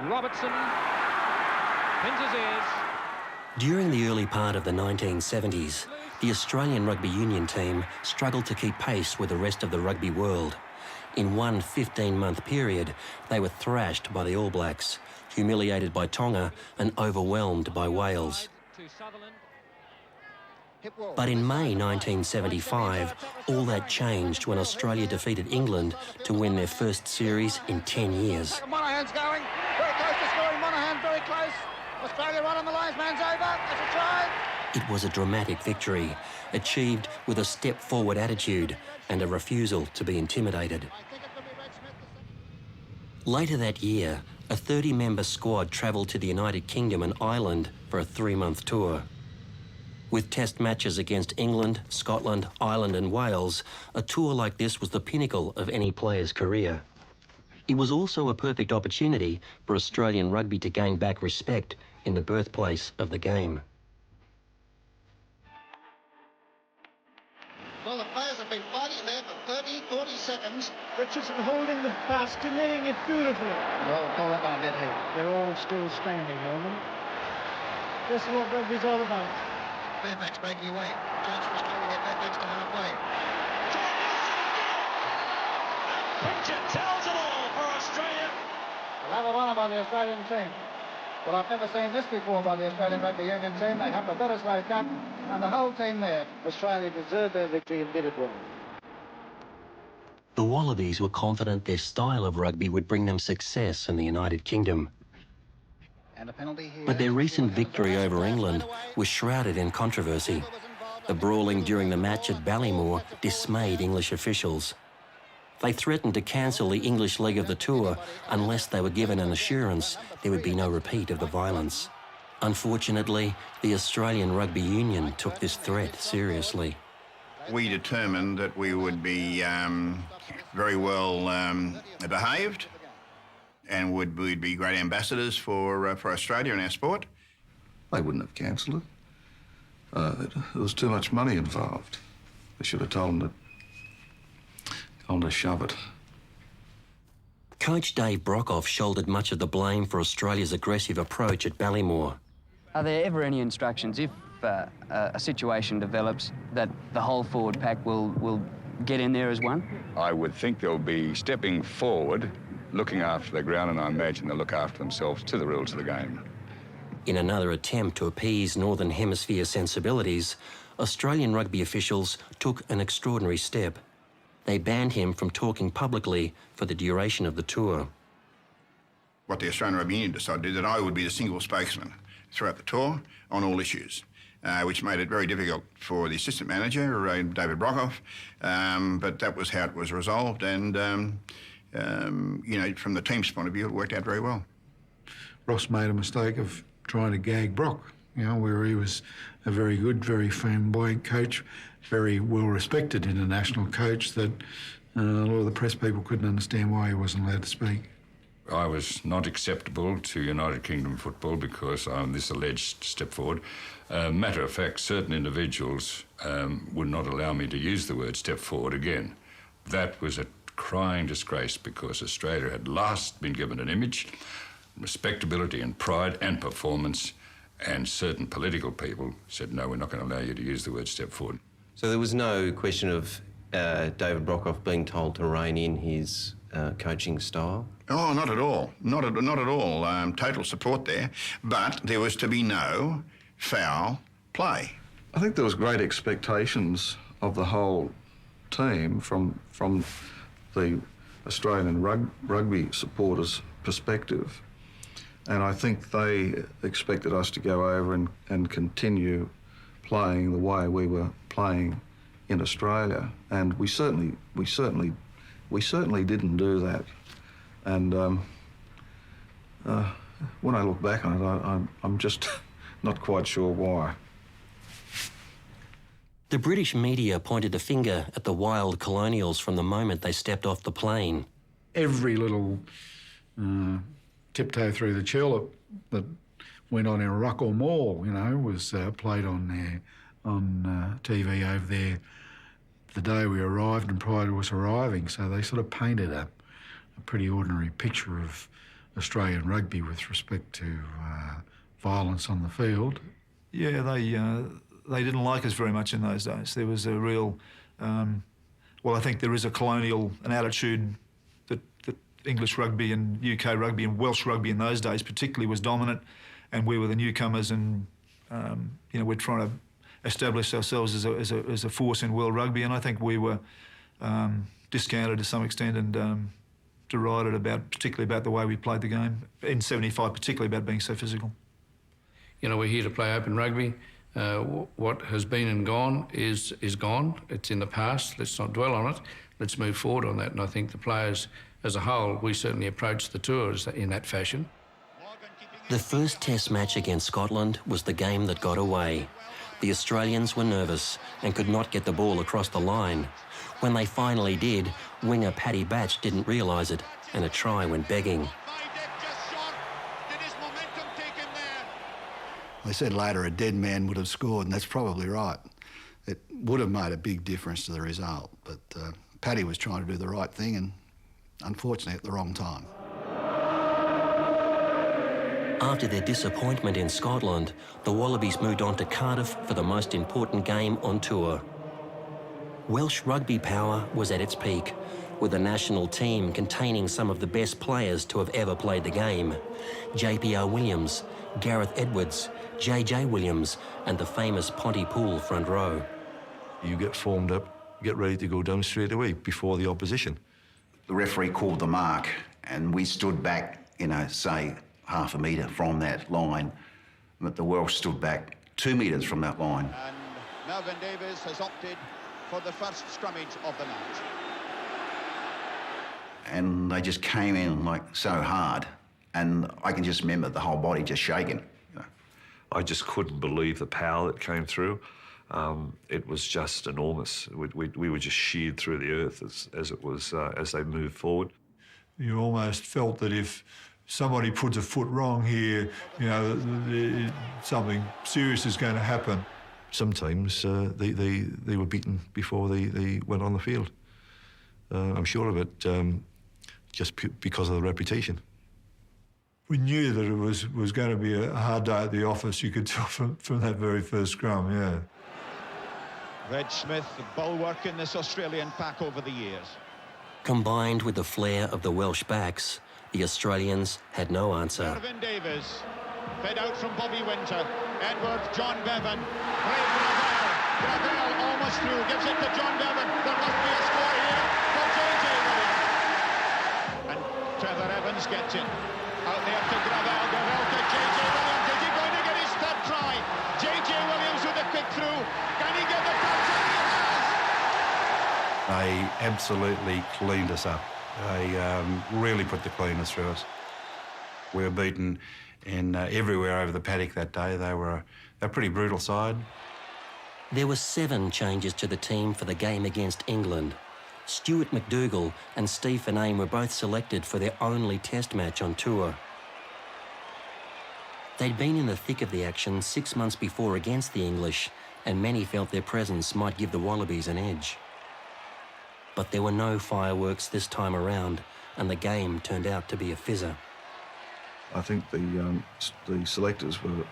Robertson pins his ears. During the early part of the 1970s, the Australian Rugby Union team struggled to keep pace with the rest of the rugby world. In one 15-month period, they were thrashed by the All Blacks, humiliated by Tonga and overwhelmed by Wales. But in May 1975, all that changed when Australia defeated England to win their first series in 10 years. Monaghan's going, very close to scoring, Monaghan very close. Australia right on the lines, man's over, that's a try. It was a dramatic victory, achieved with a step-forward attitude and a refusal to be intimidated. Later that year, a 30-member squad travelled to the United Kingdom and Ireland for a 3-month tour. With test matches against England, Scotland, Ireland and Wales, a tour like this was the pinnacle of any player's career. It was also a perfect opportunity for Australian rugby to gain back respect in the birthplace of the game. Well, the players have been fighting there for 30, 40 seconds. Richardson holding the pass, delaying it beautifully. Well, call that one a bit here. They're all still standing, Norman. This is what rugby's all about. Fairfax breaking away. Chance for Australia here, Fairfax to halfway. Picture tells it all for Australia. Another one by the Australian team. Well, I've never seen this before by the Australian Rugby Union team. They have the better slowed cut and the whole team there. Australia deserved their victory and did it well. The Wallabies were confident their style of rugby would bring them success in the United Kingdom. And a penalty here. But their recent victory over England was shrouded in controversy. The brawling during the match at Ballymore dismayed English officials. They threatened to cancel the English leg of the tour unless they were given an assurance there would be no repeat of the violence. Unfortunately, the Australian Rugby Union took this threat seriously. We determined that we would be very well behaved and we'd be great ambassadors for Australia and our sport. They wouldn't have cancelled it. There was too much money involved. They should have told them to shove it. Coach Dave Brockhoff shouldered much of the blame for Australia's aggressive approach at Ballymore. Are there ever any instructions if a situation develops that the whole forward pack will get in there as one? I would think they'll be stepping forward, looking after the ground, and I imagine they'll look after themselves to the rules of the game. In another attempt to appease Northern Hemisphere sensibilities, Australian rugby officials took an extraordinary step. They banned him from talking publicly for the duration of the tour. What the Australian Rugby Union decided that I would be the single spokesman throughout the tour on all issues, which made it very difficult for the assistant manager, David Brockhoff, but that was how it was resolved, and you know, from the team's point of view, it worked out very well. Ross made a mistake of trying to gag Brock, you know, where he was a very good, very flamboyant coach, very well-respected international coach, that a lot of the press people couldn't understand why he wasn't allowed to speak. I was not acceptable to United Kingdom football because of this alleged step forward. Matter of fact, certain individuals would not allow me to use the word step forward again. That was a crying disgrace because Australia had last been given an image, respectability and pride and performance, and certain political people said, no, we're not going to allow you to use the word step forward. So there was no question of David Brockhoff being told to rein in his coaching style? Oh, not at all. Not at all. Total support there. But there was to be no foul play. I think there was great expectations of the whole team from the Australian rugby supporters' perspective. And I think they expected us to go over and continue playing the way we were playing in Australia, and we certainly didn't do that. And when I look back on it, I'm just not quite sure why. The British media pointed the finger at the wild colonials from the moment they stepped off the plane. Every little tiptoe through the chill that went on in Ruckle Mall, you know, was played on TV over there the day we arrived and prior to us arriving. So they sort of painted a pretty ordinary picture Australian rugby with respect to violence on the field. Yeah, they didn't like us very much in those days. There was a real, I think there is an attitude that English rugby and UK rugby and Welsh rugby in those days particularly was dominant, and we were the newcomers, and we're trying to establish ourselves as a force in world rugby, and I think we were discounted to some extent and derided particularly about the way we played the game in '75, particularly about being so physical. We're here to play open rugby. What has been and gone is gone. It's in the past. Let's not dwell on it. Let's move forward on that. And I think the players as a whole, we certainly approached the tours in that fashion. The first Test match against Scotland was the game that got away. The Australians were nervous and could not get the ball across the line. When they finally did, winger Paddy Batch didn't realise it, and a try went begging. They said later a dead man would have scored, and that's probably right. It would have made a big difference to the result, but Paddy was trying to do the right thing and unfortunately at the wrong time. After their disappointment in Scotland, the Wallabies moved on to Cardiff for the most important game on tour. Welsh rugby power was at its peak, with a national team containing some of the best players to have ever played the game. JPR Williams, Gareth Edwards, JJ Williams, and the famous Pontypool front row. You get formed up, get ready to go down straight away before the opposition. The referee called the mark, and we stood back, say, half a metre from that line, but the Welsh stood back 2 metres from that line. And Melvin Davies has opted for the first scrummage of the match. And they just came in so hard, and I can just remember the whole body just shaking. I just couldn't believe the power that came through. It was just enormous. We were just sheared through the earth as they moved forward. You almost felt that if somebody puts a foot wrong here, something serious is going to happen. Sometimes they were beaten before they went on the field. I'm sure of it, just because of the reputation. We knew that it was going to be a hard day at the office, you could tell from that very first scrum, yeah. Reg Smith, the bulwark in this Australian pack over the years. Combined with the flair of the Welsh backs, the Australians had no answer. Melvin Davies, fed out from Bobby Winter. Edward, John Bevan. Brave Gravel. Gravel almost through, gives it to John Bevan. There must be a score here for JJ Williams. And Trevor Evans gets it. Out there to Gravel. Gravel to JJ Williams. Is he going to get his third try? JJ Williams with a quick through. Can he get the touch? And he has! They absolutely cleaned us up. They really put the cleaners through us. We were beaten everywhere over the paddock that day. They were a pretty brutal side. There were 7 changes to the team for the game against England. Stuart McDougall and Steve Finane were both selected for their only Test match on tour. They'd been in the thick of the action 6 months before against the English, and many felt their presence might give the Wallabies an edge. But there were no fireworks this time around, and the game turned out to be a fizzer. I think the selectors were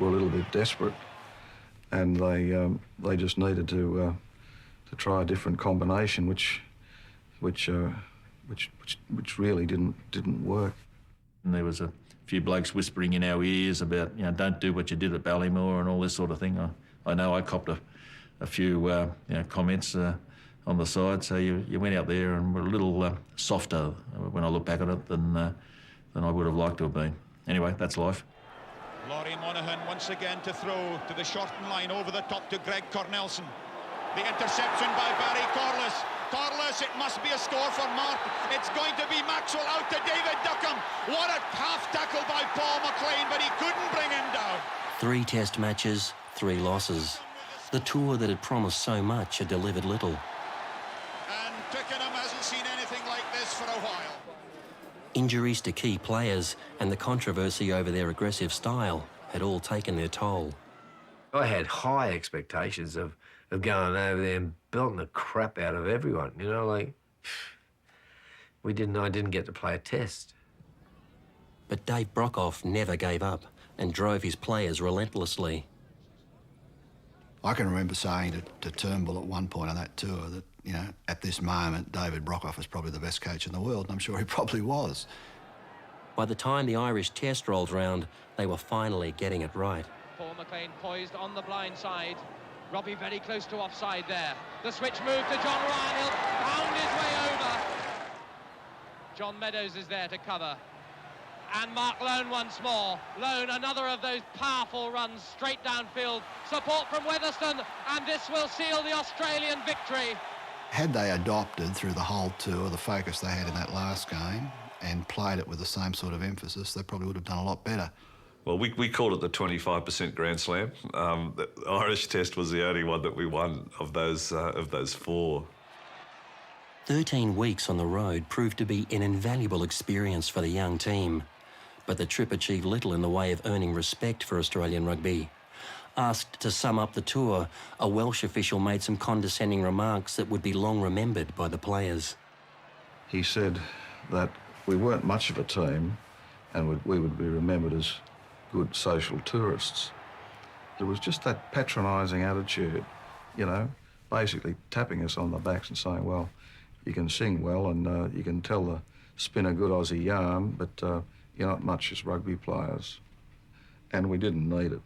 a little bit desperate, and they just needed to try a different combination, which really didn't work. And there was a few blokes whispering in our ears about, don't do what you did at Ballymore and all this sort of thing. I know I copped a few comments on the side, so you went out there and were a little softer when I look back at it than I would have liked to have been. Anyway, that's life. Laurie Monaghan once again to throw to the shortened line over the top to Greg Cornelson. The interception by Barry Corliss. Corliss, it must be a score for Mark. It's going to be Maxwell out to David Duckham. What a half tackle by Paul McLean, but he couldn't bring him down. 3 Test matches, 3 losses. The tour that had promised so much had delivered little. And Twickenham hasn't seen anything like this for a while. Injuries to key players and the controversy over their aggressive style had all taken their toll. I had high expectations of going over there and belting the crap out of everyone, I didn't get to play a Test. But Dave Brockhoff never gave up and drove his players relentlessly. I can remember saying to Turnbull at one point on that tour that, you know, at this moment, David Brockhoff is probably the best coach in the world, and I'm sure he probably was. By the time the Irish Test rolled round, they were finally getting it right. Paul McLean poised on the blind side. Robbie very close to offside there. The switch move to John Ryan. He'll pound his way over. John Meadows is there to cover. And Mark Lone once more. Lone, another of those powerful runs straight downfield. Support from Weatherston, and this will seal the Australian victory. Had they adopted through the whole tour the focus they had in that last game and played it with the same sort of emphasis, they probably would have done a lot better. Well, we called it the 25% Grand Slam. The Irish Test was the only one that we won of those 4. 13 weeks on the road proved to be an invaluable experience for the young team. But the trip achieved little in the way of earning respect for Australian rugby. Asked to sum up the tour, a Welsh official made some condescending remarks that would be long remembered by the players. He said that we weren't much of a team and we would be remembered as good social tourists. There was just that patronising attitude, you know, basically tapping us on the backs and saying, well, you can sing well and you can tell the spin a good Aussie yarn, but you're not much as rugby players. And we didn't need it.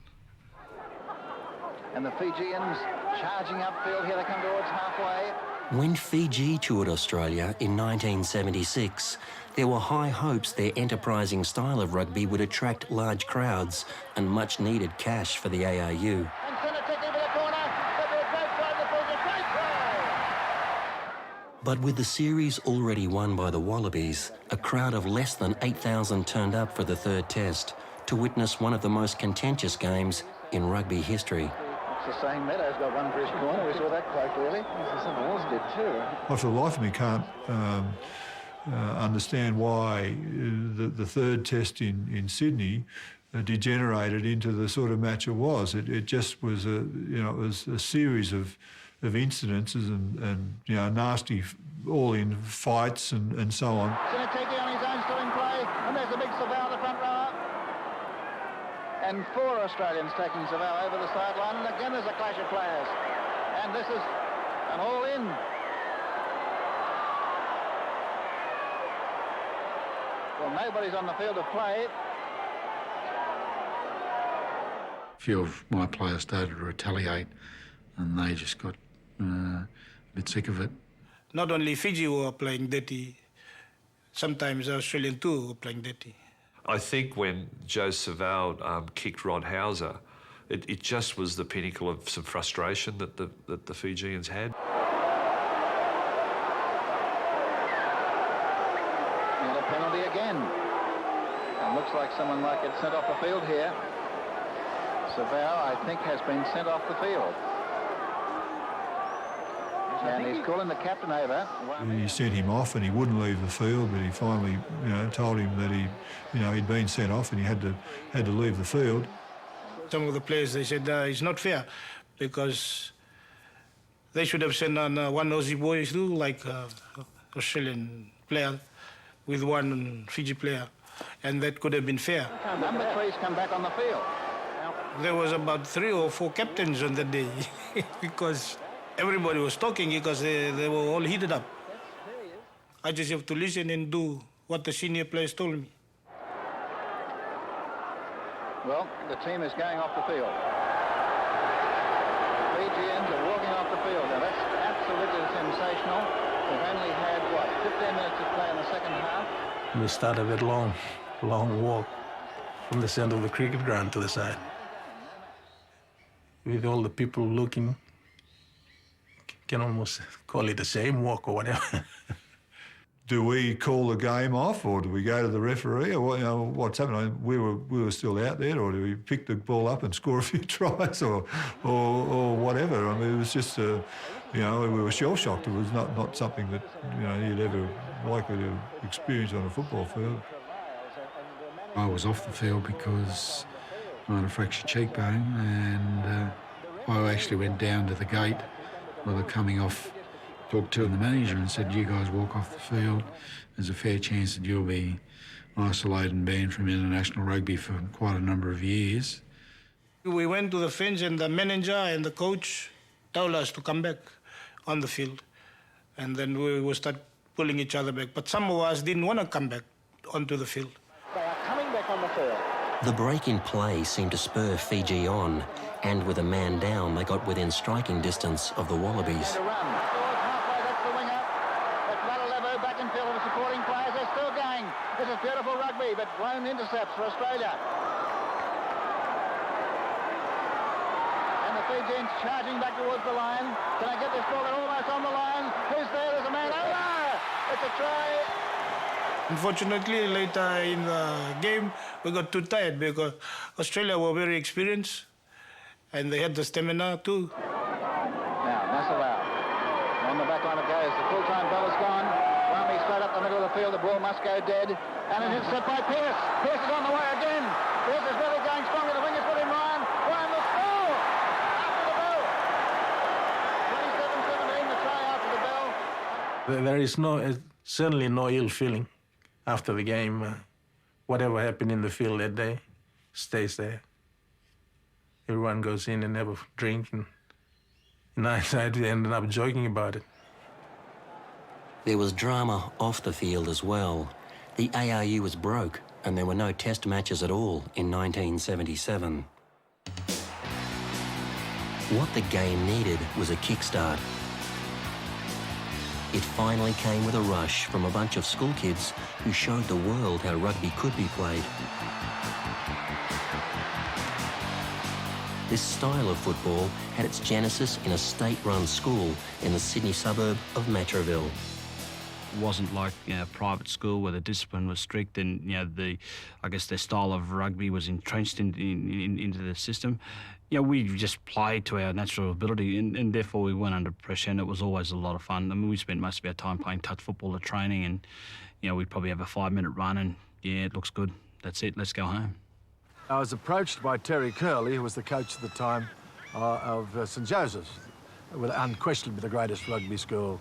And the Fijians charging upfield. Here they come towards halfway. When Fiji toured Australia in 1976, there were high hopes their enterprising style of rugby would attract large crowds and much-needed cash for the ARU. But with the series already won by the Wallabies, a crowd of less than 8,000 turned up for the third test to witness one of the most contentious games in rugby history. It's the same. Meadows got one for his corner. We saw that quite clearly. Someone else did too. I, for the life of me, can't understand why the third test in Sydney degenerated into the sort of match it was. It just was it was a series of incidences and nasty all-in fights and so on. Sinatiki on his own still in play, and there's a big Savao, the front rower. And 4 Australians taking Savao over the sideline, and again there's a clash of players. And this is an all-in. Well, nobody's on the field of play. A few of my players started to retaliate, and they just got a bit sick of it. Not only Fiji were playing dirty, sometimes Australian too were playing dirty. I think when Joe Savao kicked Rod Hauser, it just was the pinnacle of some frustration that the Fijians had. And a penalty again. And looks like someone might get sent off the field here. Savao, I think, has been sent off the field. And he's calling the captain over. He sent him off and he wouldn't leave the field, but he finally, told him that he'd been sent off and he had to leave the field. Some of the players, they said it's not fair because they should have sent on one Aussie boy too, like Australian player with one Fiji player, and that could have been fair. Number 3's come back on the field. There was about 3 or 4 captains on that day because everybody was talking because they were all heated up. I just have to listen and do what the senior players told me. Well, the team is going off the field. The Fijians are walking off the field. Now, that's absolutely sensational. We've only had, 15 minutes to play in the second half? We started a bit long walk from the center of the cricket ground to the side. With all the people looking, can almost call it the same walk or whatever. Do we call the game off, or do we go to the referee, or what's happening? We were still out there, or do we pick the ball up and score a few tries, or whatever? I mean, it was just we were shell shocked. It was not something that you'd ever likely to experience on a football field. I was off the field because I had a fractured cheekbone, and I actually went down to the gate while they're coming off, talked to the manager and said, you guys walk off the field, there's a fair chance that you'll be isolated and banned from international rugby for quite a number of years. We went to the fence and the manager and the coach told us to come back on the field. And then we will start pulling each other back. But some of us didn't want to come back onto the field. They are coming back on the field. The break in play seemed to spur Fiji on, and with a man down, they got within striking distance of the Wallabies. And a run. Towards halfway, that's the winger. That's Ladalevo back in field with supporting players. They're still going. This is beautiful rugby, but lone intercepts for Australia. And the Fijians charging back towards the line. Can I get this ball? They're almost on the line. Who's there? There's a man over. It's a try. Unfortunately, later in the game, we got too tired because Australia were very experienced and they had the stamina too. Now, Nassau. On the back line it goes. The full-time ball is gone. Rami straight up the middle of the field. The ball must go dead. And it is set by Pearce. Pearce is on the way again. Pearce is really going strong. The wing is with him, Ryan. Ryan will score after the bell. 27-17, the try after the bell. There is certainly no ill feeling after the game. Whatever happened in the field that day stays there. Everyone goes in and have a drink, and in hindsight, we ended up joking about it. There was drama off the field as well. The ARU was broke, and there were no test matches at all in 1977. What the game needed was a kickstart. It finally came with a rush from a bunch of school kids who showed the world how rugby could be played. This style of football had its genesis in a state-run school in the Sydney suburb of Matraville. It wasn't like a private school where the discipline was strict and I guess their style of rugby was entrenched into the system. We just played to our natural ability and therefore we weren't under pressure, and it was always a lot of fun. I mean, we spent most of our time playing touch football at training, and we'd probably have a 5-minute run and it looks good. That's it, let's go home. I was approached by Terry Curley, who was the coach at the time of St Joseph's, unquestionably the greatest rugby school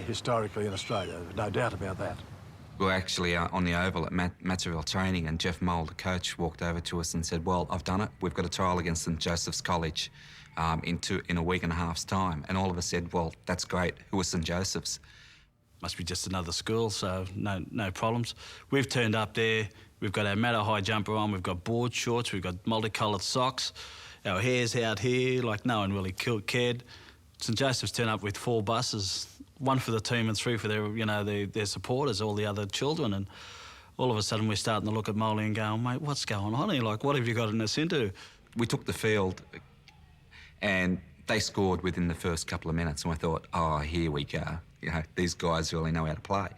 historically in Australia, no doubt about that. We were actually on the oval at Matraville training, and Jeff Mould, the coach, walked over to us and said, well, I've done it. We've got a trial against St Joseph's College in a week and a half's time. And all of us said, well, that's great. Who was St Joseph's? Must be just another school, so no problems. We've turned up there. We've got our Matto high jumper on. We've got board shorts. We've got multicoloured socks. Our hair's out here, like no one really cared. St Joseph's turned up with 4 buses, 1 for the team and 3 for their supporters, all the other children. And all of a sudden we're starting to look at Molly and going, mate, what's going on here? Like, what have you gotten us into? We took the field and they scored within the first couple of minutes, and I thought, oh, here we go. These guys really know how to play.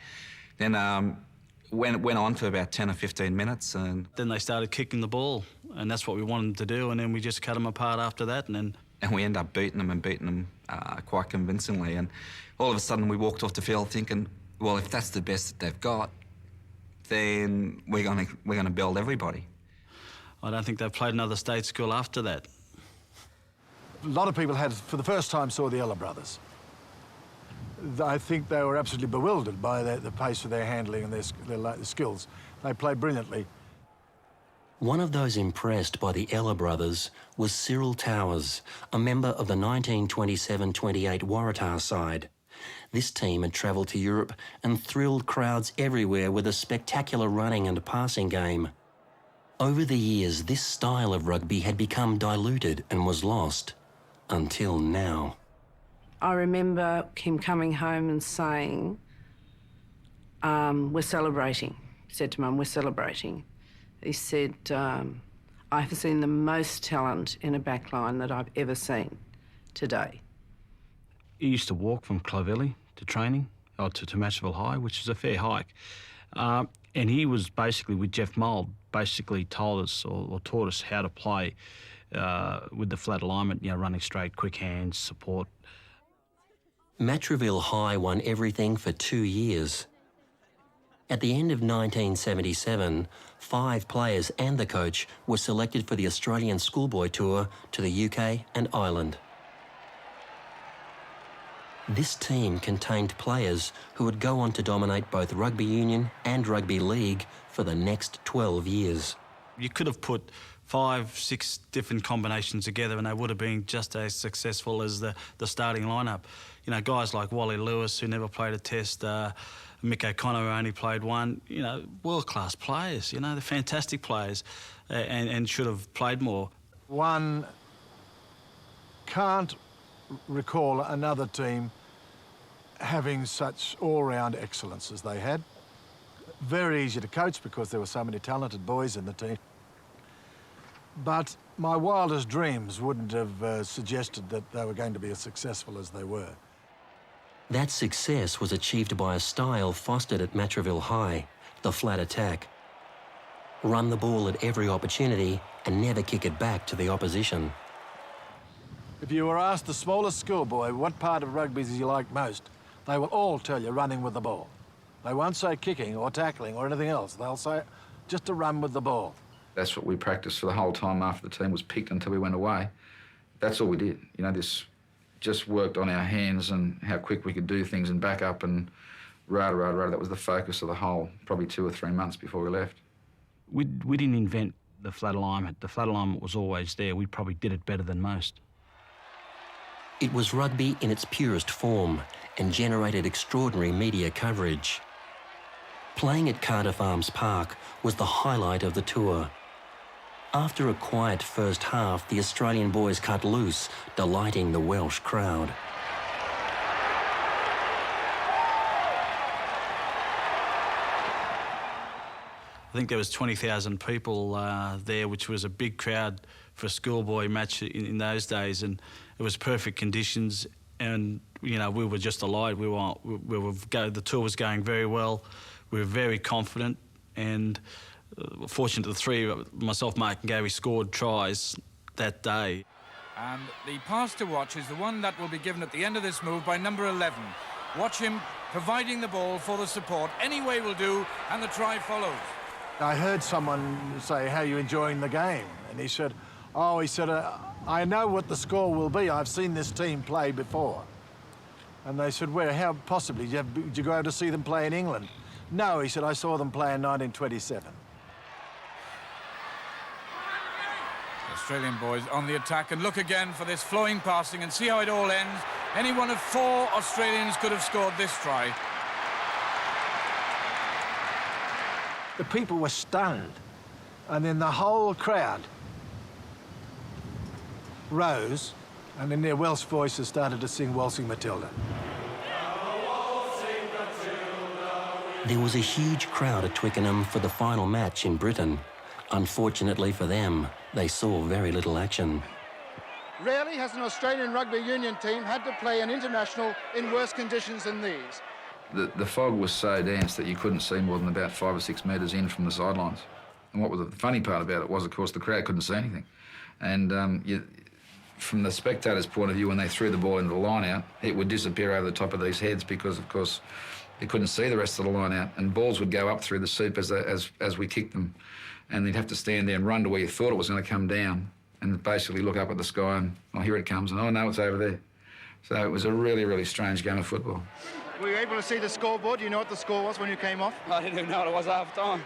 Then went on for about 10 or 15 minutes. And then they started kicking the ball, and that's what we wanted to do, and then we just cut them apart after that. And we ended up beating them quite convincingly. And all of a sudden we walked off the field thinking, well, if that's the best that they've got, then we're going to build everybody. I don't think they've played another state school after that. A lot of people for the first time, saw the Ella brothers. I think they were absolutely bewildered by the pace of their handling and their skills. They played brilliantly. One of those impressed by the Ella brothers was Cyril Towers, a member of the 1927-28 Waratah side. This team had travelled to Europe and thrilled crowds everywhere with a spectacular running and passing game. Over the years, this style of rugby had become diluted and was lost, until now. I remember him coming home and saying, we're celebrating. He said to Mum, we're celebrating. He said, I've seen the most talent in a backline that I've ever seen today. He used to walk from Clovelly to training, or to Matraville High, which is a fair hike. And he was basically, with Jeff Mould, basically told us or taught us how to play with the flat alignment, running straight, quick hands, support. Matraville High won everything for 2 years. At the end of 1977, 5 players and the coach were selected for the Australian schoolboy tour to the UK and Ireland. This team contained players who would go on to dominate both rugby union and rugby league for the next 12 years. You could have put 5, 6 different combinations together and they would have been just as successful as the starting lineup. You know, guys like Wally Lewis, who never played a test, Mick O'Connor, who only played one, you know, world-class players, you know, they're fantastic players and should have played more. One can't recall another team having such all-round excellence as they had. Very easy to coach because there were so many talented boys in the team. But my wildest dreams wouldn't have suggested that they were going to be as successful as they were. That success was achieved by a style fostered at Matraville High, the flat attack. Run the ball at every opportunity and never kick it back to the opposition. If you were asked the smallest schoolboy what part of rugby does he like most, they will all tell you running with the ball. They won't say kicking or tackling or anything else. They'll say just to run with the ball. That's what we practiced for the whole time after the team was picked until we went away. That's all we did. You know, this just worked on our hands and how quick we could do things and back up and rah. That was the focus of the whole, probably 2 or 3 months before we left. We didn't invent the flat alignment. The flat alignment was always there. We probably did it better than most. It was rugby in its purest form and generated extraordinary media coverage. Playing at Cardiff Arms Park was the highlight of the tour. After a quiet first half, the Australian boys cut loose, delighting the Welsh crowd. I think there was 20,000 people there, which was a big crowd for a schoolboy match in those days, and it was perfect conditions. And you know, we were just delighted. The tour was going very well. We were very confident, and fortunate the three, myself, Mark and Gary, scored tries that day. And the pass to watch is the one that will be given at the end of this move by number 11. Watch him providing the ball for the support. Any way will do, and the try follows. I heard someone say, "How are you enjoying the game?" And he said, I know what the score will be. I've seen this team play before. And they said, "Where? How possibly? Did you go out to see them play in England?" "No," he said, "I saw them play in 1927. Australian boys on the attack, and look again for this flowing passing and see how it all ends. Any one of 4 Australians could have scored this try. The people were stunned, and then the whole crowd rose, and in their Welsh voices started to sing Waltzing Matilda. There was a huge crowd at Twickenham for the final match in Britain. Unfortunately for them, they saw very little action. Rarely has an Australian Rugby Union team had to play an international in worse conditions than these. The fog was so dense that you couldn't see more than about 5 or 6 metres in from the sidelines. And what was the funny part about it was, of course, the crowd couldn't see anything. And from the spectators' point of view, when they threw the ball into the line out, it would disappear over the top of these heads because, of course, you couldn't see the rest of the line out. And balls would go up through the soup as we kicked them. And they'd have to stand there and run to where you thought it was going to come down and basically look up at the sky and, oh, here it comes, and oh, no, it's over there. So it was a really, really strange game of football. Were you able to see the scoreboard? Do you know what the score was when you came off? I didn't even know what it was half time.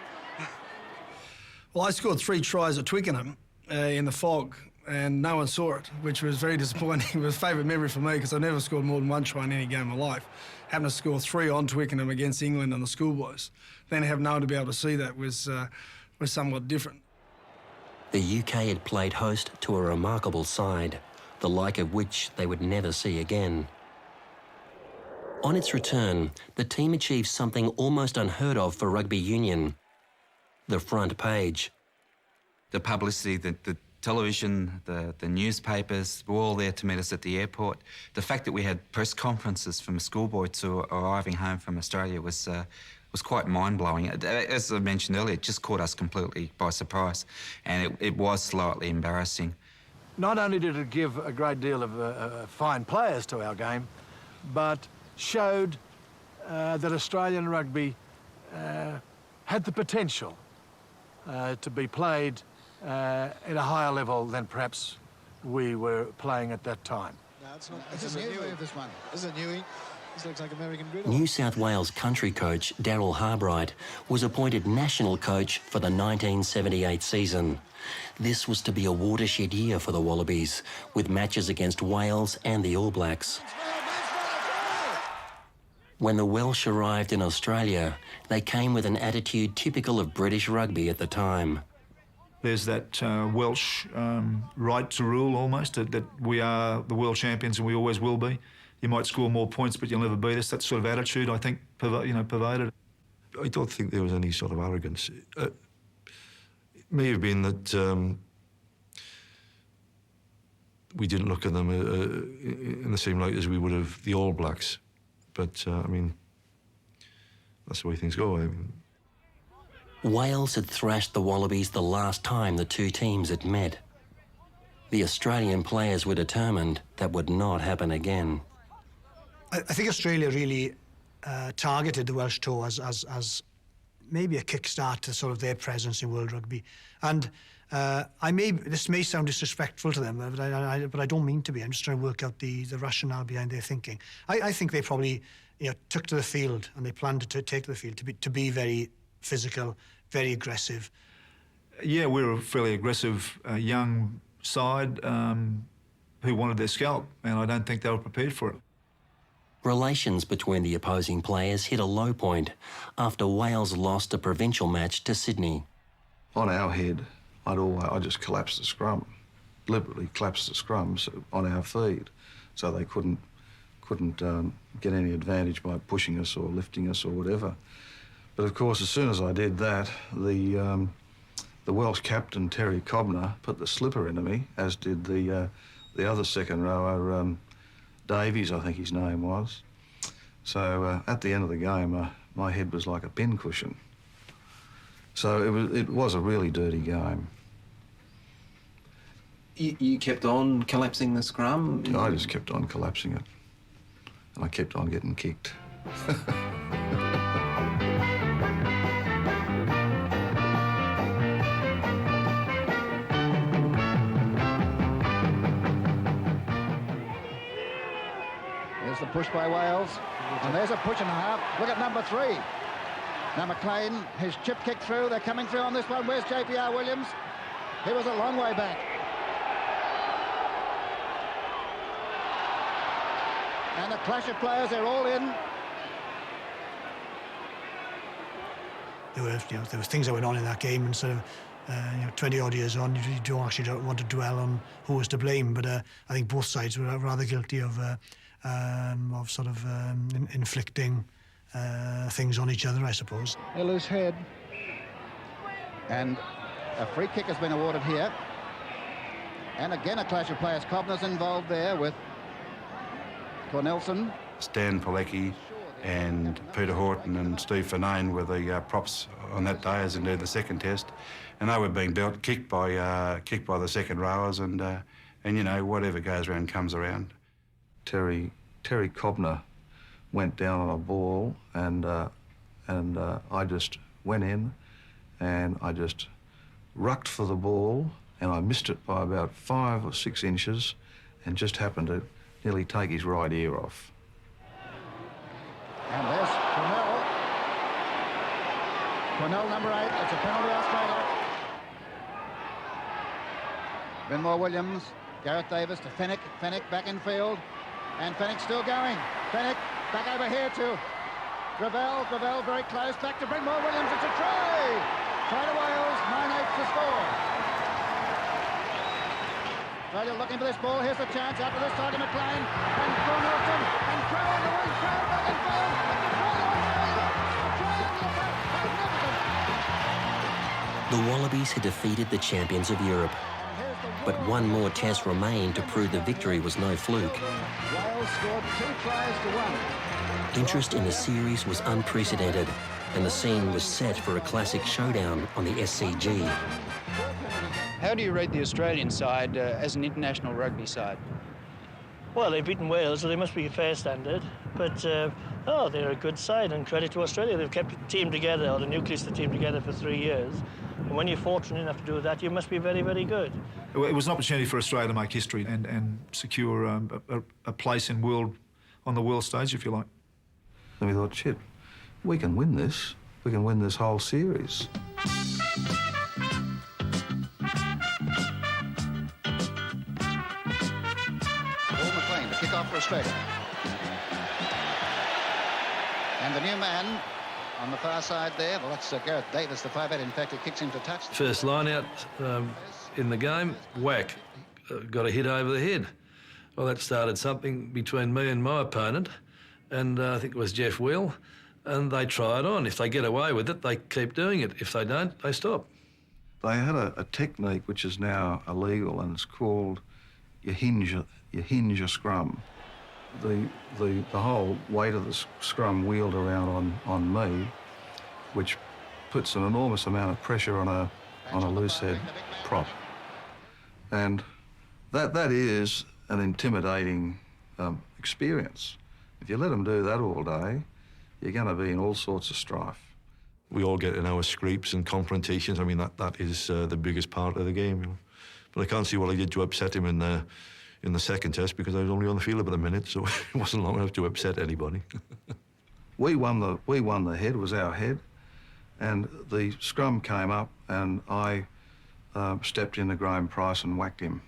Well, I scored 3 tries at Twickenham in the fog, and no one saw it, which was very disappointing. It was a favourite memory for me because I never scored more than 1 try in any game of my life. Having to score 3 on Twickenham against England and the schoolboys, then have no one to be able to see that was somewhat different. The UK had played host to a remarkable side, the like of which they would never see again. On its return, the team achieved something almost unheard of for rugby union: the front page. The publicity, the television, the newspapers were all there to meet us at the airport. The fact that we had press conferences from a schoolboy to arriving home from Australia was quite mind-blowing. As I mentioned earlier, it just caught us completely by surprise, and it was slightly embarrassing. Not only did it give a great deal of fine players to our game, but showed that Australian rugby had the potential to be played at a higher level than perhaps we were playing at that time. This is a new move, this one. This is a newie. This looks like American griddle. New South Wales country coach Daryl Harbright was appointed national coach for the 1978 season. This was to be a watershed year for the Wallabies, with matches against Wales and the All Blacks. When the Welsh arrived in Australia, they came with an attitude typical of British rugby at the time. There's that Welsh right to rule almost, that we are the world champions and we always will be. You might score more points, but you'll never beat us. That sort of attitude, I think, pervaded. I don't think there was any sort of arrogance. It may have been that we didn't look at them in the same light as we would have the All Blacks. But, I mean, that's the way things go. I mean, Wales had thrashed the Wallabies the last time the two teams had met. The Australian players were determined that would not happen again. I think Australia really targeted the Welsh tour as maybe a kickstart to sort of their presence in world rugby. And this may sound disrespectful to them, but I don't mean to be. I'm just trying to work out the rationale behind their thinking. I think they probably took to the field and they planned to take to the field to be very physical, very aggressive. Yeah, we were a fairly aggressive young side who wanted their scalp, and I don't think they were prepared for it. Relations between the opposing players hit a low point after Wales lost a provincial match to Sydney. On our head, I just collapsed the scrum, deliberately collapsed the scrums on our feed, so they couldn't get any advantage by pushing us or lifting us or whatever. But of course, as soon as I did that, the Welsh captain Terry Cobner put the slipper into me, as did the other second rower, Davies, I think his name was. So at the end of the game, my head was like a pincushion. So it was a really dirty game. You kept on collapsing the scrum? I just kept on collapsing it. And I kept on getting kicked. There's the push by Wales. And there's a push and a half. Look at number 3. Now McLean, his chip kick through. They're coming through on this one. Where's JPR Williams? He was a long way back. And a clash of players, they're all in. There were things that went on in that game, and sort of 20-odd years on, you don't want to dwell on who was to blame. But I think both sides were rather guilty of inflicting things on each other, I suppose. A loose head. And a free kick has been awarded here. And again, a clash of players. Cobner's involved there with Cornelson. Stan Pilecki and Peter Horton and Steve Finane were the props on that day, as indeed the second test, and they were being kicked by the second rowers, and whatever goes around comes around. Terry Cobner went down on a ball, and I just went in, and I just rucked for the ball, and I missed it by about 5 or 6 inches, and just happened to nearly take his right ear off. And there's Cornell. Cornell, number 8. It's a penalty, Australia. Benmore Williams, Gareth Davis to Fennick. Fennick back in field. And Fennick still going. Fennick back over here to Gravel. Gravel very close. Back to Benmore Williams. It's a try. Try to Wales. 9-8 to score. Australia looking for this ball. Here's the chance. Out to this side of McLean. And Cornelson. And Crow on the wing. Crow back in field. The Wallabies had defeated the champions of Europe, but one more test remained to prove the victory was no fluke. Wales scored 2 tries to 1. Interest in the series was unprecedented, and the scene was set for a classic showdown on the SCG. How do you rate the Australian side as an international rugby side? Well, they've beaten Wales, so they must be a fair standard. But Oh, they're a good side, and credit to Australia. They've kept the team together, or the nucleus of the team together, for 3 years. And when you're fortunate enough to do that, you must be very, very good. It was an opportunity for Australia to make history and secure a place in on the world stage, if you like. And we thought, shit, we can win this. We can win this whole series. Paul McLean to kick off for Australia. And the new man on the far side there, well, that's Gareth Davis, the 5'8", in fact, who kicks him to touch. First line out in the game, whack, got a hit over the head. Well, that started something between me and my opponent, and I think it was Jeff Wheel, and they try it on. If they get away with it, they keep doing it. If they don't, they stop. They had a technique which is now illegal, and it's called you hinge a scrum. The whole weight of the scrum wheeled around on me, which puts an enormous amount of pressure on a loose head prop, and that is an intimidating experience. If you let them do that all day, you're going to be in all sorts of strife. We all get in our scrapes and confrontations. I mean, that is the biggest part of the game. You know? But I can't see what I did to upset him in the second test, because I was only on the field about a minute, so it wasn't long enough to upset anybody. We won the head, was our head, and the scrum came up, and I stepped into Graham Price and whacked him.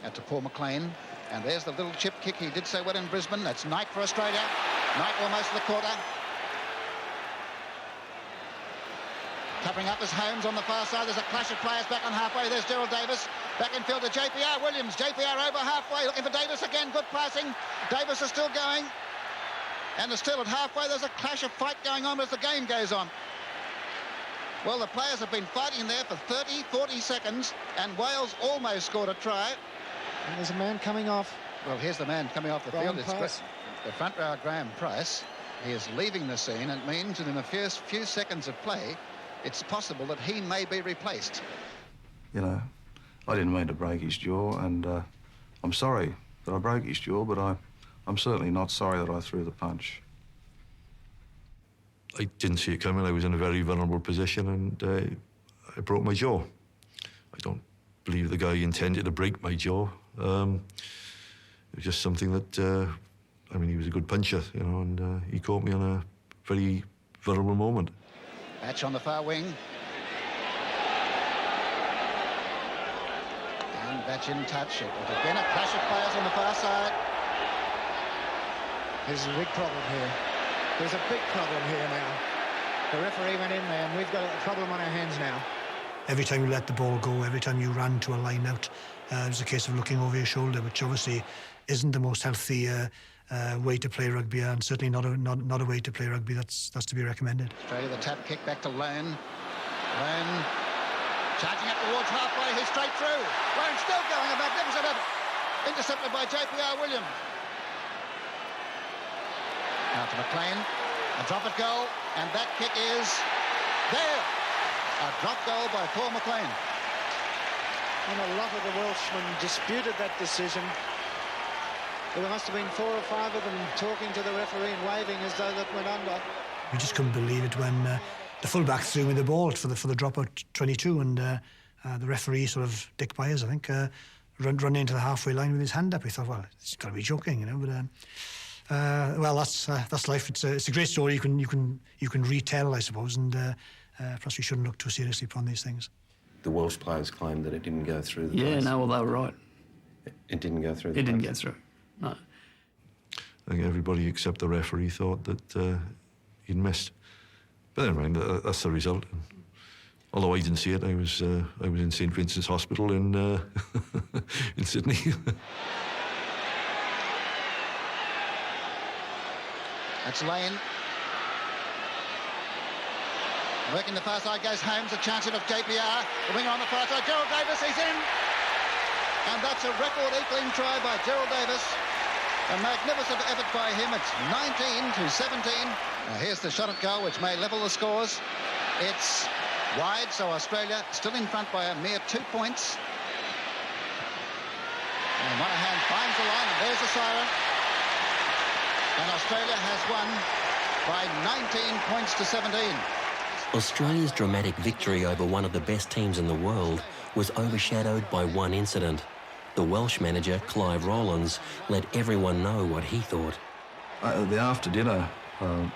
Out to Paul McLean, and there's the little chip kick he did so well in Brisbane. That's Knight for Australia. Knight almost to the quarter. Covering up is Holmes on the far side. There's a clash of players back on halfway. There's Gerald Davis. Back in field to JPR Williams. JPR over halfway, looking for Davis again. Good passing. Davis is still going. And still at halfway, there's a clash of fight going on as the game goes on. Well, the players have been fighting there for 30, 40 seconds, and Wales almost scored a try. And there's a man coming off. Well, here's the man coming off the Graham field. Price. It's the front row, Graham Price. He is leaving the scene, and it means that in the first few seconds of play, it's possible that he may be replaced. You know, I didn't mean to break his jaw, and I'm sorry that I broke his jaw, but I'm certainly not sorry that I threw the punch. I didn't see it coming. I was in a very vulnerable position, and I broke my jaw. I don't believe the guy intended to break my jaw. It was just something that, I mean, he was a good puncher, you know, and he caught me on a very vulnerable moment. Batch on the far wing. And Batch in touch. It was again a clash of players on the far side. There's a big problem here. There's a big problem here now. The referee went in there, and we've got a problem on our hands now. Every time you let the ball go, every time you ran to a line out, it was a case of looking over your shoulder, which obviously isn't the most healthy way to play rugby, and certainly not a way to play rugby that's to be recommended. Australia, the tap kick back to Lone. Lone charging up towards halfway. He's straight through. Lone still going. A magnificent effort. Intercepted by JPR Williams. Now to McLean. A drop at goal, and that kick is there. A drop goal by Paul McLean. And a lot of the Welshmen disputed that decision. There must have been 4 or 5 of them talking to the referee and waving as though that went under. We just couldn't believe it when the fullback threw me the ball for the dropout 22, and the referee, sort of Dick Byers, I think, run into the halfway line with his hand up. We thought, well, he's got to be joking, you know. But well, that's life. It's a great story you can retell, I suppose, and perhaps we shouldn't look too seriously upon these things. The Welsh players claimed that it didn't go through the Yeah, place. no, well, they were right. It didn't go through the It didn't place. go through, no. I think everybody except the referee thought that he'd missed. But never mind, that's the result. And although I didn't see it, I was in St Vincent's Hospital in in Sydney. That's Lane. Working the far side goes Holmes, a chance of JPR. The winger on the far side, Gerald Davis, he's in. And that's a record equaling try by Gerald Davis. A magnificent effort by him. It's 19-17. Now here's the shot at goal, which may level the scores. It's wide, so Australia still in front by a mere 2 points. And Monahan finds the line, and there's the siren. And Australia has won by 19 points to 17. Australia's dramatic victory over one of the best teams in the world was overshadowed by one incident. The Welsh manager, Clive Rowlands, let everyone know what he thought. The after-dinner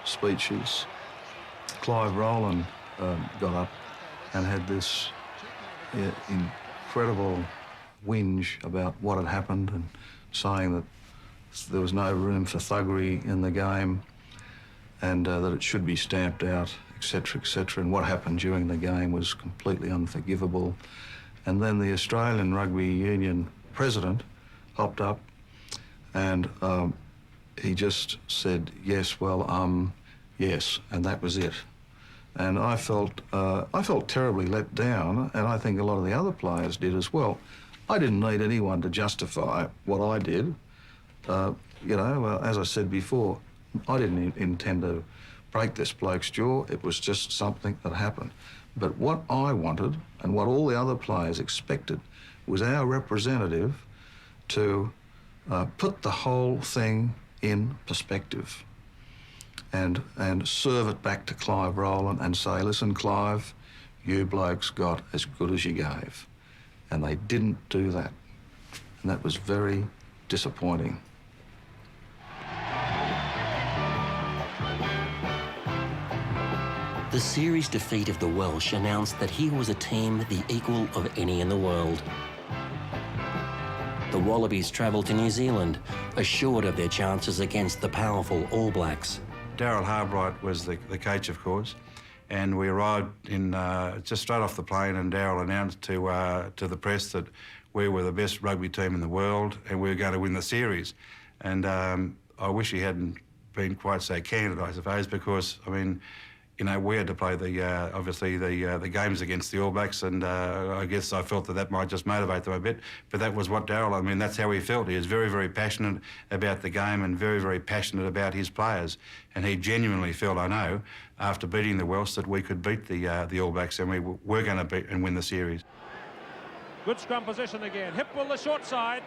speeches, Clive Rowland got up and had this incredible whinge about what had happened and saying that there was no room for thuggery in the game and that it should be stamped out, etc., etc. And what happened during the game was completely unforgivable. And then the Australian Rugby Union president hopped up and he just said, yes, well, yes, and that was it. And I felt terribly let down, and I think a lot of the other players did as well. I didn't need anyone to justify what I did. You know, as I said before, I didn't intend to break this bloke's jaw. It was just something that happened. But what I wanted and what all the other players expected was our representative to put the whole thing in perspective and serve it back to Clive Rowland and say, listen, Clive, you blokes got as good as you gave. And they didn't do that. And that was very disappointing. The series defeat of the Welsh announced that here was a team the equal of any in the world. The Wallabies travelled to New Zealand, assured of their chances against the powerful All Blacks. Daryl Harbright was the coach, of course, and we arrived in just straight off the plane, and Daryl announced to the press that we were the best rugby team in the world and we were going to win the series. And I wish he hadn't been quite so candid, I suppose, because, I mean, you know, we had to play obviously the games against the All Blacks, and I guess I felt that might just motivate them a bit. But that was what Daryl, I mean, that's how he felt. He was very, very passionate about the game and very, very passionate about his players. And he genuinely felt, I know, after beating the Welsh, that we could beat the All Blacks, and we were going to beat and win the series. Good scrum position again. Hipwell the short side.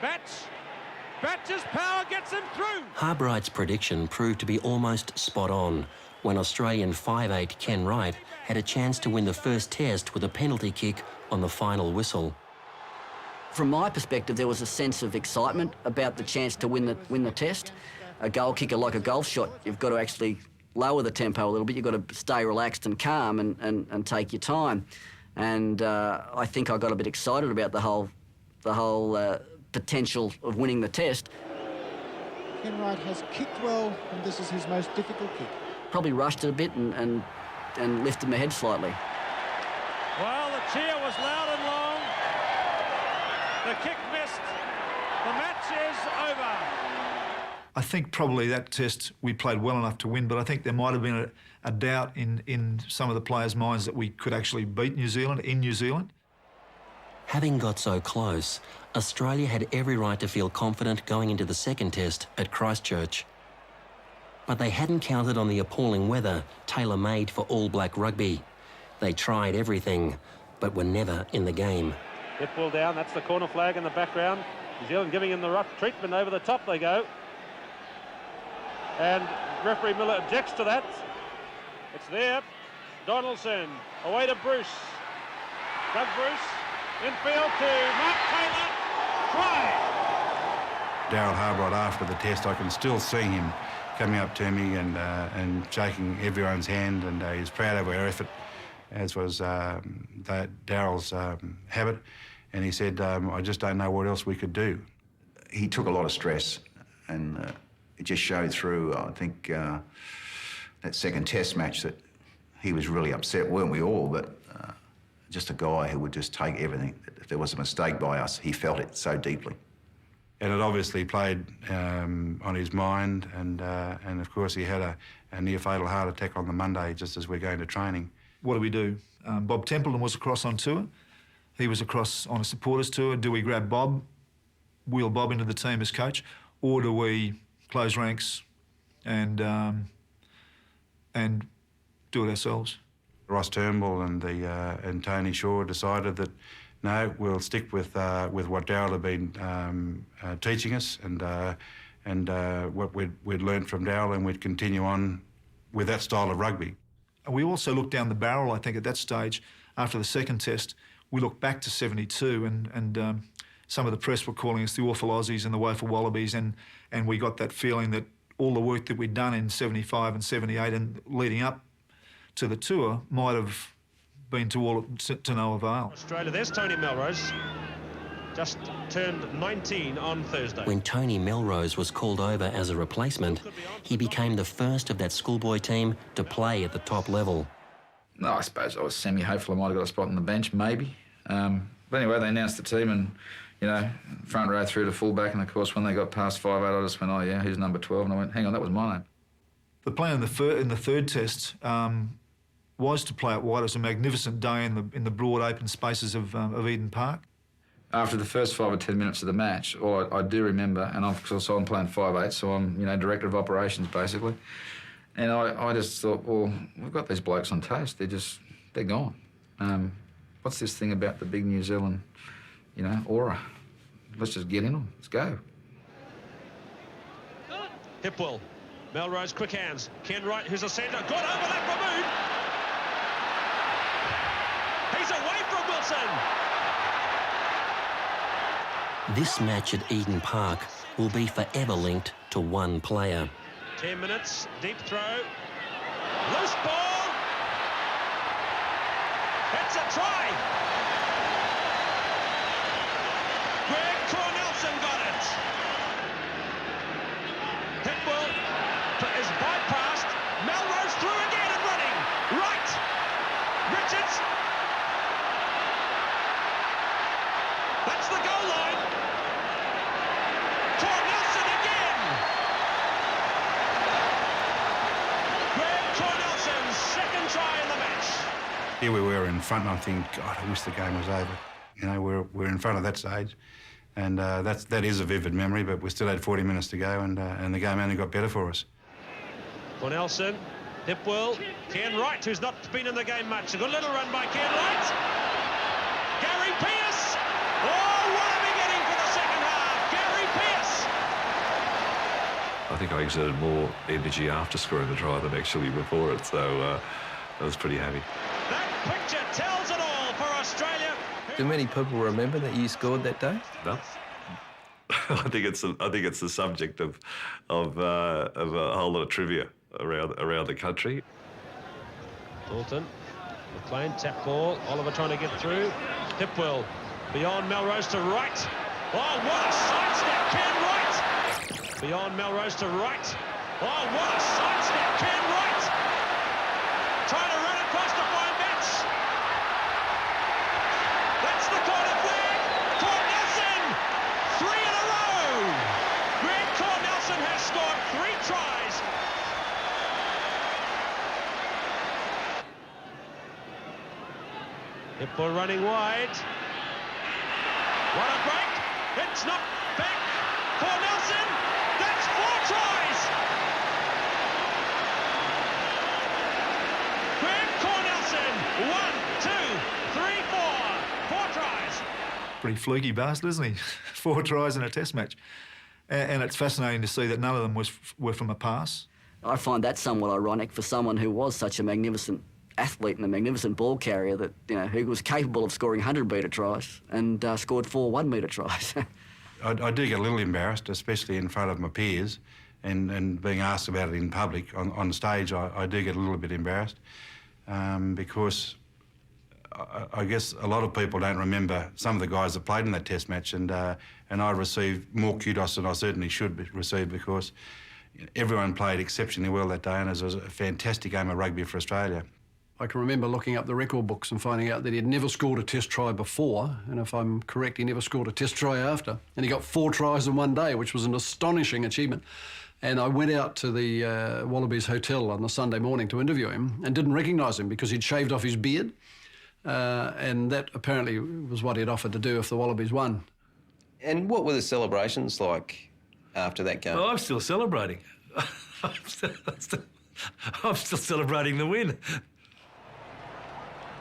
Batch's power gets him through. Harbright's prediction proved to be almost spot on when Australian 5'8" Ken Wright had a chance to win the first test with a penalty kick on the final whistle. From my perspective, there was a sense of excitement about the chance to win the test. A goal kicker, like a golf shot, you've got to actually lower the tempo a little bit. You've got to stay relaxed and calm and take your time. And I think I got a bit excited about the whole potential of winning the test. Ken Wright has kicked well, and this is his most difficult kick. Probably rushed it a bit and lifted my head slightly. Well, the cheer was loud and long. The kick missed. The match is over. I think probably that test we played well enough to win, but I think there might have been a doubt in some of the players' minds that we could actually beat New Zealand in New Zealand. Having got so close, Australia had every right to feel confident going into the second test at Christchurch. But they hadn't counted on the appalling weather tailor-made for All Black rugby. They tried everything, but were never in the game. Hipwell down, that's the corner flag in the background. New Zealand giving him the rough treatment. Over the top they go. And referee Miller objects to that. It's there. Donaldson, away to Bruce. Doug Bruce, infield to Mark Taylor. Try! Daryl Harbright, after the test, I can still see him coming up to me and shaking everyone's hand, and he's proud of our effort, as was Daryl's habit. And he said, I just don't know what else we could do. He took a lot of stress, and it just showed through, I think, that second test match that he was really upset, weren't we all? But just a guy who would just take everything. If there was a mistake by us, he felt it so deeply. And it obviously played on his mind, and of course he had a near-fatal heart attack on the Monday just as we're going to training. What do? Bob Templeton was across on tour. He was across on a supporters tour. Do we grab Bob, wheel Bob into the team as coach, or do we close ranks and do it ourselves? Ross Turnbull and Tony Shaw decided that no, we'll stick with what Daryl had been teaching us, and what we'd learned from Darryl, and we'd continue on with that style of rugby. We also looked down the barrel, I think, at that stage. After the second test, we looked back to 72 and some of the press were calling us the awful Aussies and the woeful Wallabies, and we got that feeling that all the work that we'd done in 75 and 78 and leading up to the tour might have been to no avail. Australia, there's Tony Melrose, just turned 19 on Thursday. When Tony Melrose was called over as a replacement, he became the first of that schoolboy team to play at the top level. No, I suppose I was semi-hopeful I might have got a spot on the bench, maybe. But anyway, they announced the team and, you know, front row through to fullback, and of course when they got past 5'8", I just went, oh yeah, who's number 12? And I went, hang on, that was my name. The plan in the third test was to play out wide. It was a magnificent day in the broad open spaces of Eden Park. After the first 5 or 10 minutes of the match, all I do remember, and I'm playing 5'8", so I'm, you know, director of operations basically, and I just thought, well, we've got these blokes on toast. They're gone. What's this thing about the big New Zealand, you know, aura? Let's just get in them. Let's go. Hipwell, Melrose, quick hands. Ken Wright, who's a centre, good overlap for Moon. He's away from Wilson. This match at Eden Park will be forever linked to one player. 10 minutes, deep throw, loose ball. It's a try. Greg Cornelson got it. Hipwell is bypassed. Melrose through again and running. Right. Richards. That's the goal line. Cornelson again. Greg Cornelson's second try in the match. Here we were in front, and I think, God, I wish the game was over. You know, we're in front of that stage, and that is a vivid memory. But we still had 40 minutes to go, and the game only got better for us. Cornelson, Hipwell, Ken Wright, who's not been in the game much. A good little run by Ken Wright. Gary Pearce. Oh, what are we getting for the second half? Gary Pearce. I think I exerted more energy after scoring the try than actually before it, so I was pretty happy. That picture tells it all for Australia. Do many people remember that you scored that day? No. I think it's the subject of a whole lot of trivia around the country. Dalton, McLean, tap ball. Oliver trying to get through. Hipwell beyond Melrose to right. Oh, what a sidestep, Ken Wright. Beyond Melrose to right. Oh, what a sidestep, Ken Wright. Trying to run across to find Betts. That's the corner flag. Cornelson, 3 in a row. Greg Cornelson has scored 3 tries. Hipwell running wide. What a break. It's not back. Cornelson, that's 4 tries. Greg Cornelson, 1, 2, 3, 4. 4 tries. Pretty fluky bastard, isn't he? 4 tries in a test match. And it's fascinating to see that none of them were from a pass. I find that somewhat ironic for someone who was such a magnificent athlete and a magnificent ball carrier, that, you know, who was capable of scoring 100-metre tries and scored 4 1-metre tries. I do get a little embarrassed, especially in front of my peers, and being asked about it in public. On stage, I do get a little bit embarrassed because I guess a lot of people don't remember some of the guys that played in that test match, and I received more kudos than I certainly should receive, because everyone played exceptionally well that day, and it was a fantastic game of rugby for Australia. I can remember looking up the record books and finding out that he'd never scored a test try before, and if I'm correct, he never scored a test try after. And he got 4 tries in one day, which was an astonishing achievement. And I went out to the Wallabies Hotel on the Sunday morning to interview him and didn't recognise him because he'd shaved off his beard. And that apparently was what he'd offered to do if the Wallabies won. And what were the celebrations like after that game? Oh, I'm still celebrating. I'm still celebrating the win.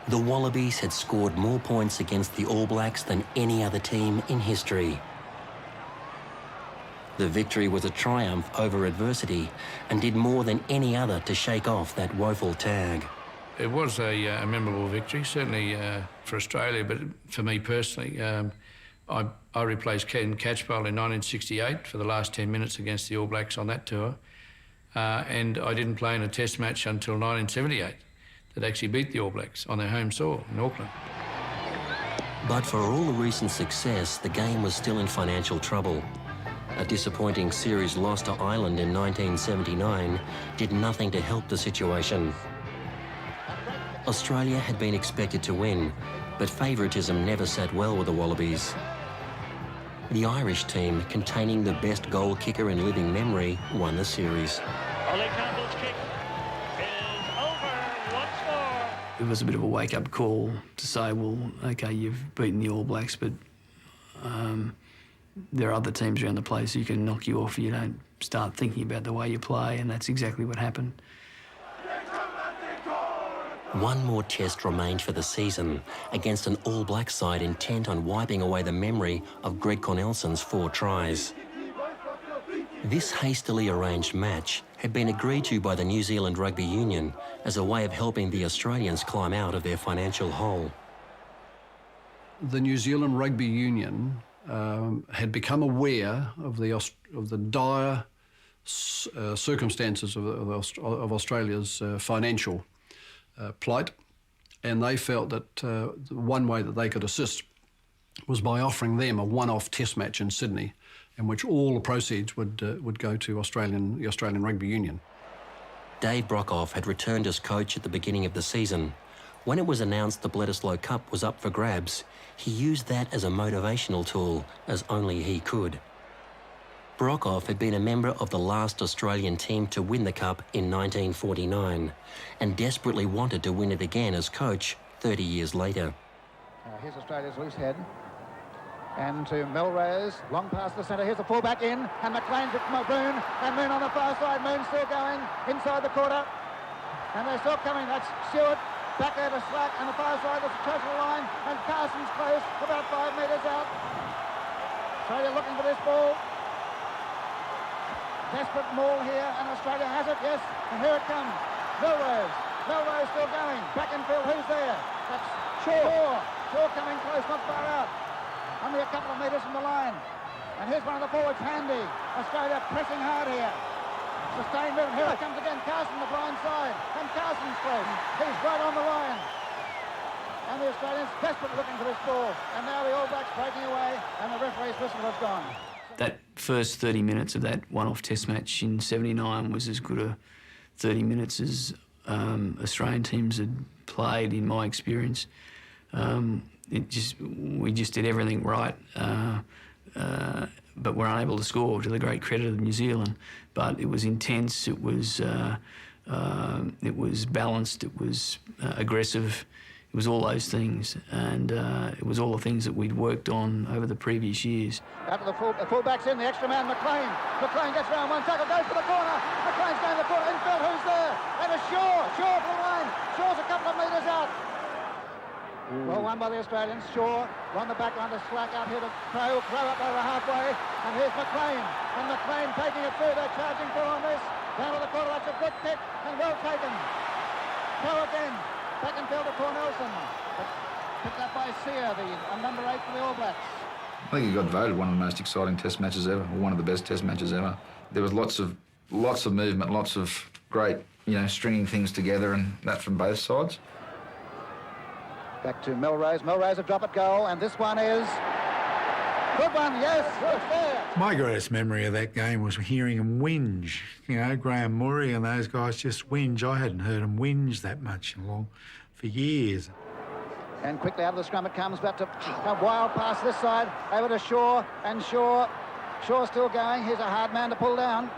The Wallabies had scored more points against the All Blacks than any other team in history. The victory was a triumph over adversity and did more than any other to shake off that woeful tag. It was a memorable victory, certainly for Australia, but for me personally, I replaced Ken Catchpole in 1968 for the last 10 minutes against the All Blacks on that tour, and I didn't play in a test match until 1978 that actually beat the All Blacks on their home soil in Auckland. But for all the recent success, the game was still in financial trouble. A disappointing series loss to Ireland in 1979 did nothing to help the situation. Australia had been expected to win, but favouritism never sat well with the Wallabies. The Irish team, containing the best goal kicker in living memory, won the series. Ollie Campbell's kick is over once more. It was a bit of a wake-up call to say, well, OK, you've beaten the All Blacks, but there are other teams around the place who can knock you off. You don't start thinking about the way you play, and that's exactly what happened. One more test remained for the season against an All Black side intent on wiping away the memory of Greg Cornelson's 4 tries. This hastily arranged match had been agreed to by the New Zealand Rugby Union as a way of helping the Australians climb out of their financial hole. The New Zealand Rugby Union had become aware of the dire circumstances of Australia's financial plight, and they felt that one way that they could assist was by offering them a one-off test match in Sydney, in which all the proceeds would go to the Australian Rugby Union. Dave Brockhoff had returned as coach at the beginning of the season. When it was announced the Bledisloe Cup was up for grabs, he used that as a motivational tool, as only he could. Brockhoff had been a member of the last Australian team to win the Cup in 1949 and desperately wanted to win it again as coach 30 years later. Here's Australia's loose head. And to Melrose, long past the centre. Here's the fullback in, and McLean to Moon, and Moon on the far side. Moon still going inside the quarter. And they're still coming. That's Stewart. Back there to Slack, and the far side is close to the line, and Carson's close, about 5 metres out. Australia looking for this ball. Desperate maul here, and Australia has it, yes, and here it comes. Melrose still going. Back in field, who's there? That's Shaw coming close, not far out. Only a couple of metres from the line. And here's one of the forwards, Handy. Australia pressing hard here. Sustained movement. Here it comes again. Carson, the blind side. And Carson's close. He's right on the line. And the Australians desperate looking for this ball. And now the All Blacks breaking away, and the referee's whistle has gone. That first 30 minutes of that one-off test match in 79 was as good a 30 minutes as Australian teams had played, in my experience. We just did everything right, but were unable to score, to the great credit of New Zealand. But it was intense, it was balanced, it was aggressive. It was all those things, and it was all the things that we'd worked on over the previous years. Out to the fullback's in, the extra man, McLean. McLean gets round one tackle, goes for the corner. McLean's going to the corner, infield, who's there? And it's Shaw for the line. Shaw's a couple of metres out. Well won by the Australians. Shaw run the back line to Slack out here to Crow up over halfway. And here's McLean. And McLean taking it through, they're charging through on this. Down to the corner, that's a good kick and well taken. Crow again. Back and field to Cornelson. Picked up by Sear, the number 8 for the All Blacks. I think he got voted one of the most exciting test matches ever, or one of the best test matches ever. There was lots of movement, lots of great, stringing things together, and that from both sides. Back to Melrose. Melrose a drop at goal, and this one is good one. Yes, it's there. My greatest memory of that game was hearing them whinge. Graham Murray and those guys just whinge. I hadn't heard them whinge that much for years. And quickly out of the scrum it comes, back to a wild pass this side, over to Shaw, and Shaw still going. Here's a hard man to pull down.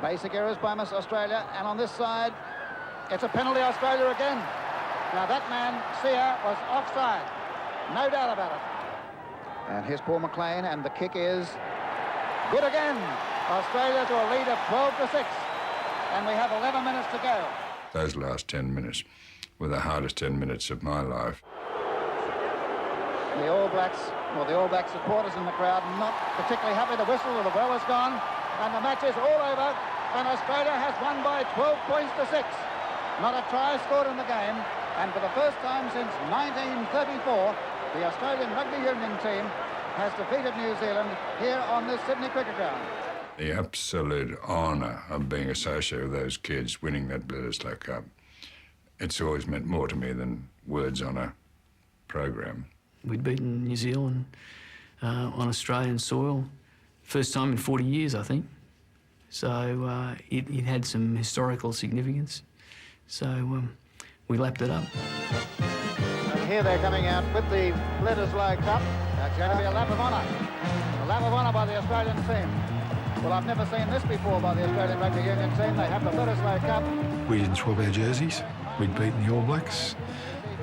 Basic errors by Miss Australia, and on this side, it's a penalty Australia again. Now that man, Sear, was offside, no doubt about it. And here's Paul McLean, and the kick is good again. Australia to a lead of 12-6, and we have 11 minutes to go. Those last 10 minutes were the hardest 10 minutes of my life. The All Blacks, or the All Black supporters in the crowd, not particularly happy. The whistle or the bell is gone, and the match is all over, and Australia has won by 12 points to 6. Not a try scored in the game, and for the first time since 1934, the Australian Rugby Union team has defeated New Zealand here on this Sydney cricket ground. The absolute honour of being associated with those kids winning that Bledisloe Cup, it's always meant more to me than words on a program. We'd beaten New Zealand on Australian soil, first time in 40 years, I think. So it had some historical significance. So we lapped it up. And here they're coming out with the Bledisloe Cup. That's going to be a lap of honour. A lap of honour by the Australian team. Well, I've never seen this before by the Australian Rugby Union team. They have the Bledisloe Cup. We didn't swap our jerseys. We'd beaten the All Blacks,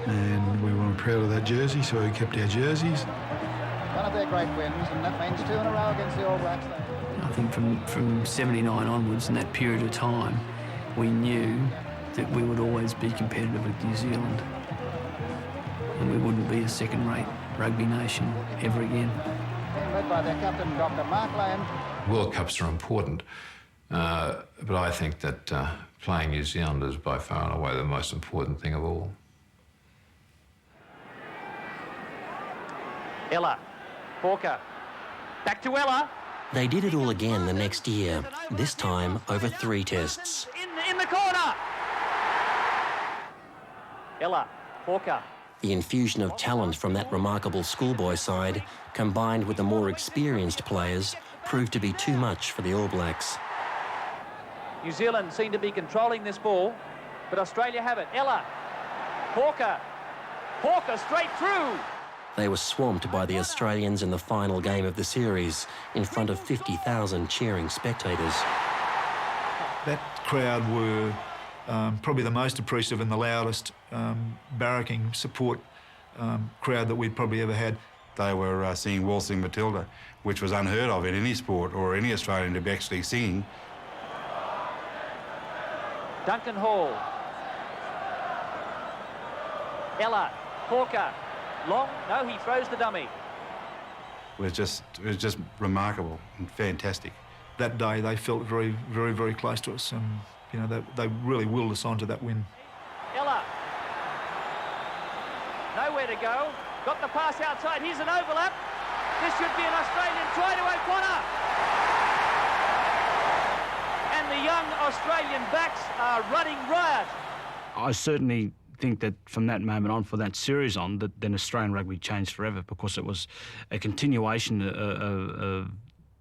and we weren't proud of that jersey, so we kept our jerseys. One of their great wins, and that means 2 in a row against the All Blacks. I think from 79 onwards, in that period of time, we knew that we would always be competitive with New Zealand, and we wouldn't be a second-rate rugby nation ever again. Led by their captain, Dr. Mark Lane. World Cups are important, but I think that playing New Zealand is by far and away the most important thing of all. Ella, Hawker, back to Ella. They did it all again the next year, this time over 3 tests. In the corner. Ella, Hawker. The infusion of talent from that remarkable schoolboy side, combined with the more experienced players, proved to be too much for the All Blacks. New Zealand seem to be controlling this ball, but Australia have it. Ella, Hawker, Hawker straight through. They were swamped by the Australians in the final game of the series, in front of 50,000 cheering spectators. That crowd were probably the most appreciative and the loudest barracking support crowd that we'd probably ever had. They were singing Waltzing Matilda, which was unheard of in any sport or any Australian to be actually singing. Duncan Hall. Ella, Hawker, long, no, he throws the dummy. It was just remarkable and fantastic. That day they felt very, very, very close to us, and you know they really willed us on to that win. Ella, nowhere to go. Got the pass outside. Here's an overlap. This should be an Australian try to O'Connor. And the young Australian backs are running riot. I certainly think that from that moment on, for that series on, that then Australian rugby changed forever, because it was a continuation of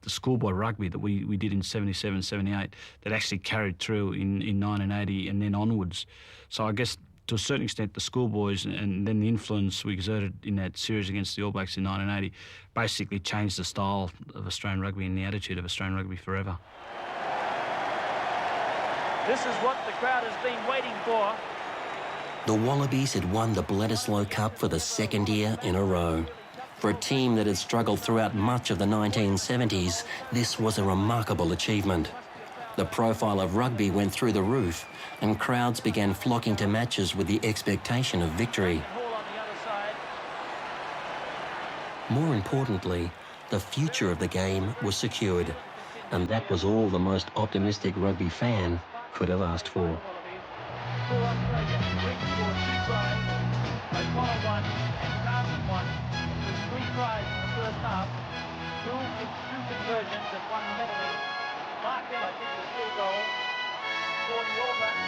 the schoolboy rugby that we did in 77, 78 that actually carried through in 1980 and then onwards. So I guess to a certain extent the schoolboys and then the influence we exerted in that series against the All Blacks in 1980 basically changed the style of Australian rugby and the attitude of Australian rugby forever. This is what the crowd has been waiting for. The Wallabies had won the Bledisloe Cup for the 2nd year in a row. For a team that had struggled throughout much of the 1970s, this was a remarkable achievement. The profile of rugby went through the roof, and crowds began flocking to matches with the expectation of victory. More importantly, the future of the game was secured, and that was all the most optimistic rugby fan could have asked for. Tries in the first half, 2 conversions and 1 medalling. Mark Miller kicked the field goal, scored the All Blacks.